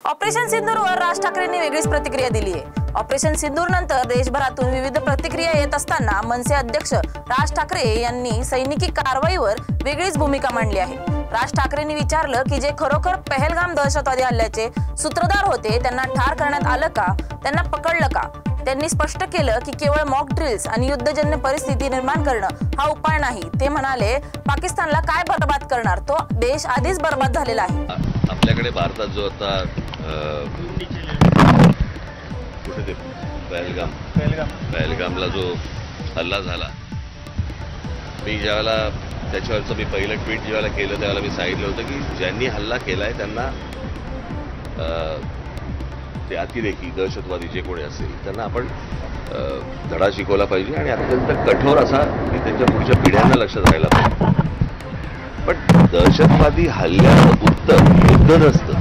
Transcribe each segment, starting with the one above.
Operation सिंदूरवर राज ठाकरेंनी वेगळीच प्रतिक्रिया दिली आहे। ऑपरेशन सिंदूर नंतर देशभरातून विविध प्रतिक्रिया येत असताना मनसे अध्यक्ष राज ठाकरे यांनी सैनिकी कारवाईवर वेगळीच भूमिका मांडली आहे। राज ठाकरेंनी विचारलं की जे खरोखर पहलगाम दहशतवादी हल्ल्याचे सूत्रधार होते त्यांना ठार करण्यात आलं का, त्यांना पकडलं का? त्यांनी स्पष्ट केलं की केवळ मॉक ड्रिल्स आणि युद्धजन्य परिस्थिती निर्माण करणं हा उपाय नाही। ते म्हणाले, पाकिस्तानला काय बर्बाद करणार, तो देश आधीच बर्बाद झालेला आहे। आपल्याकडे भारतात जो आता कुठे ते पहलगामला जो हल्ला झाला, मी ज्यावेळेला त्याच्यावरचं मी पहिलं ट्विट ज्यावेळेला केलं त्यावेळेला मी सांगितलं होतं की ज्यांनी हल्ला केलाय त्यांना ते अतिरेकी दहशतवादी जे कोणी असेल त्यांना आपण धडा शिकवला पाहिजे आणि अत्यंत कठोर असा की त्यांच्या पुढच्या पिढ्यांना लक्षात राहायला पाहिजे। पण दहशतवादी हल्ल्याचं उत्तर युद्ध नसतं,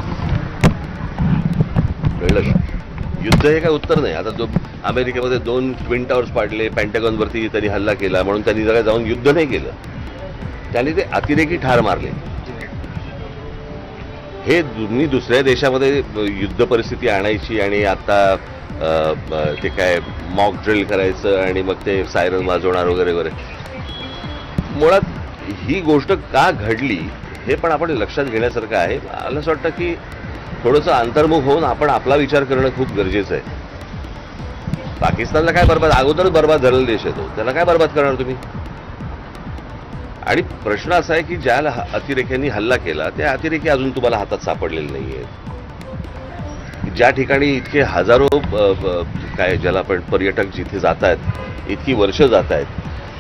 कळलं का? युद्ध हे काय उत्तर नाही। आता जो अमेरिकेमध्ये 2 ट्विन टावर्स पाडले, पेंटागॉनवरती त्यांनी हल्ला केला म्हणून त्यांनी जरा जाऊन युद्ध नाही केलं, त्यांनी ते अतिरेकी ठार मारले। हे तुम्ही दुसऱ्या देशामध्ये युद्ध परिस्थिती आणायची आणि आता ते काय मॉक ड्रिल करायचं आणि मग ते सायरन वाजवणार वगैरे वगैरे, मुळात ही गोष्ट का घडली हे पण आपण लक्षात घेण्यासारखं आहे। मला असं वाटतं की थोडंसं अंतर्मुख होऊन आपण आपला विचार करणं खूप गरजेचं आहे। पाकिस्तानला काय बर्बाद, अगोदरच बर्बाद झालेला देश आहे तो, त्याला काय बर्बाद करणार तुम्ही? आणि प्रश्न असा आहे की ज्या अतिरेक्यांनी हल्ला केला त्या अतिरेकी अजून तुम्हाला हातात सापडलेले नाहीये। ज्या ठिकाणी इतके हजारो काय ज्याला आपण पर्यटक जिथे जात आहेत, इतकी वर्ष जात आहेत,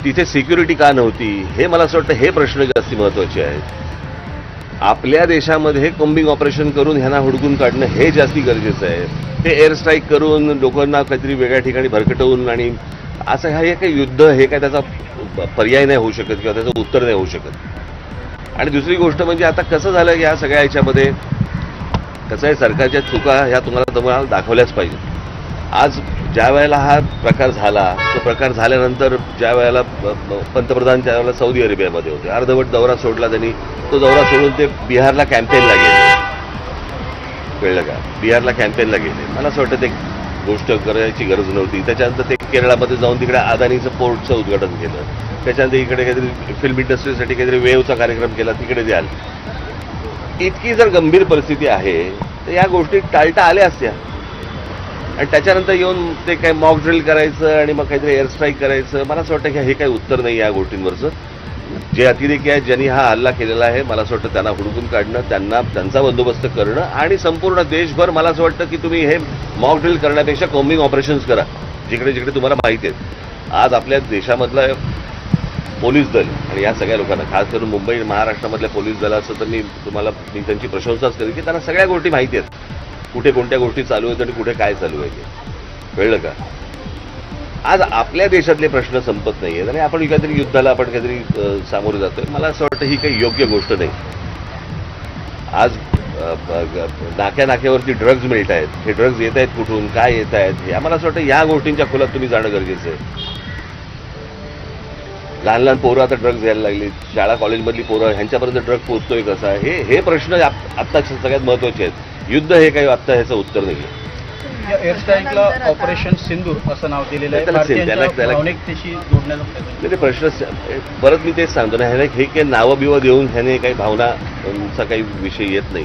तिथे सिक्युरिटी का नव्हती, हे मला असं वाटतं हे प्रश्न जास्त महत्वाचे आहेत। आपल्या देशामध्ये कॉम्बिंग ऑपरेशन करून ह्यांना हुडकून काढणं हे जास्ती गरजेचं आहे। ते एअर स्ट्राईक करून लोकांना काहीतरी वेगळ्या ठिकाणी भरकटवून आणि असं हे काही युद्ध हे काय त्याचा पर्याय नाही होऊ शकत किंवा त्याचं उत्तर नाही होऊ शकत। आणि दुसरी गोष्ट म्हणजे आता कसं झालं या सगळ्या ह्याच्यामध्ये कसं आहे, सरकारच्या चुका ह्या तुम्हाला दाखवल्याच पाहिजे। आज ज्या वेळेला हा प्रकार झाला, तो प्रकार झाल्यानंतर ज्या वेळेला पंतप्रधान ज्या वेळेला सौदी अरेबियामध्ये होते, अर्धवट दौरा सोडला त्यांनी, तो दौरा सोडून ते बिहारला कॅम्पेनला गेले, कळलं का? बिहारला कॅम्पेनला गेले। मला असं वाटतं ते गोष्ट करायची गरज नव्हती। त्याच्यानंतर ते केरळामध्ये जाऊन तिकडे अदानीचं पोर्टचं उद्घाटन केलं, त्याच्यानंतर इकडे काहीतरी फिल्म इंडस्ट्रीसाठी काहीतरी वेवचा कार्यक्रम केला, तिकडे द्याल। इतकी जर गंभीर परिस्थिती आहे तर या गोष्टी टाळता आल्या असत्या आणि त्याच्यानंतर येऊन ते काय मॉक ड्रिल करायचं आणि मग काहीतरी एअर स्ट्राईक करायचं, मला असं वाटतं की हे काही उत्तर नाही या गोष्टींवरचं। जे अतिरेकी आहेत ज्यांनी हा हल्ला केलेला आहे, मला असं वाटतं त्यांना हुडकून काढणं, त्यांचा बंदोबस्त करणं आणि संपूर्ण देशभर मला असं वाटतं की तुम्ही हे मॉक ड्रिल करण्यापेक्षा कॉम्बिंग ऑपरेशन्स करा जिकडे जिकडे तुम्हाला माहिती आहेत। आज आपल्या देशामधलं पोलीस दल आणि या सगळ्या लोकांना, खास करून मुंबई महाराष्ट्रामधल्या पोलीस दलाचं तर मी त्यांची प्रशंसाच करेन की त्यांना सगळ्या गोष्टी माहिती आहेत, कुठे कोणत्या गोष्टी चालू आहेत आणि कुठे काय चालू आहे, कळलं का? आज आपल्या देशातले प्रश्न संपत नाही आहेत आणि आपण काहीतरी युद्धाला आपण काहीतरी सामोरे जातोय। मला असं वाटतं ही काही योग्य गोष्ट नाही। आज नाक्यावरती ड्रग्ज मिळत आहेत, हे ड्रग्ज येत आहेत कुठून, काय येत आहेत, हे आम्हाला असं वाटतं या गोष्टींच्या खोलात तुम्ही जाणं गरजेचं आहे। लहान लहान पोरं आता ड्रग्ज घ्यायला लागली, शाळा कॉलेजमधली पोरं, ह्यांच्यापर्यंत ड्रग पोहोचतोय कसा, हे प्रश्न आत्ता सगळ्यात महत्वाचे आहेत। युद्ध हे काही आत्ता ह्याचं उत्तर नाही आहे। एअर स्ट्राईकला ऑपरेशन सिंदूर असं नाव दिलेलं आहे, ते प्रश्न परत मी तेच सांगतो ना, हे काही नावं बिवं देऊन ह्याने काही भावनांचा काही विषय येत नाही।